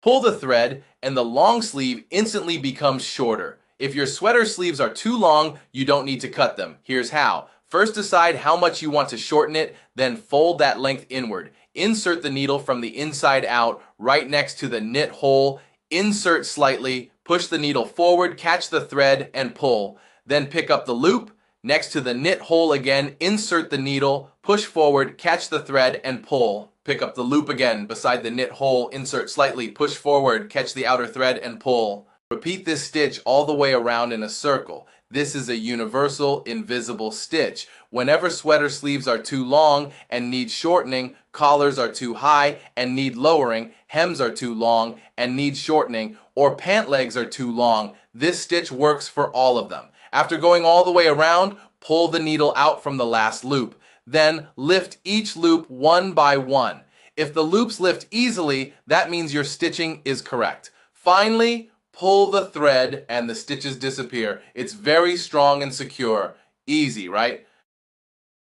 Pull the thread and the long sleeve instantly becomes shorter. If your sweater sleeves are too long, you don't need to cut them. Here's how. First decide how much you want to shorten it, then fold that length inward. Insert the needle from the inside out right next to the knit hole. Insert slightly, push the needle forward, catch the thread, and pull. Then pick up the loop. Next to the knit hole again, insert the needle, push forward, catch the thread, and pull. Pick up the loop again beside the knit hole, insert slightly, push forward, catch the outer thread, and pull. Repeat this stitch all the way around in a circle. This is a universal invisible stitch. Whenever sweater sleeves are too long and need shortening, collars are too high and need lowering, hems are too long and need shortening, or pant legs are too long, this stitch works for all of them. After going all the way around, pull the needle out from the last loop. Then lift each loop one by one. If the loops lift easily, that means your stitching is correct. Finally, pull the thread and the stitches disappear. It's very strong and secure. Easy, right?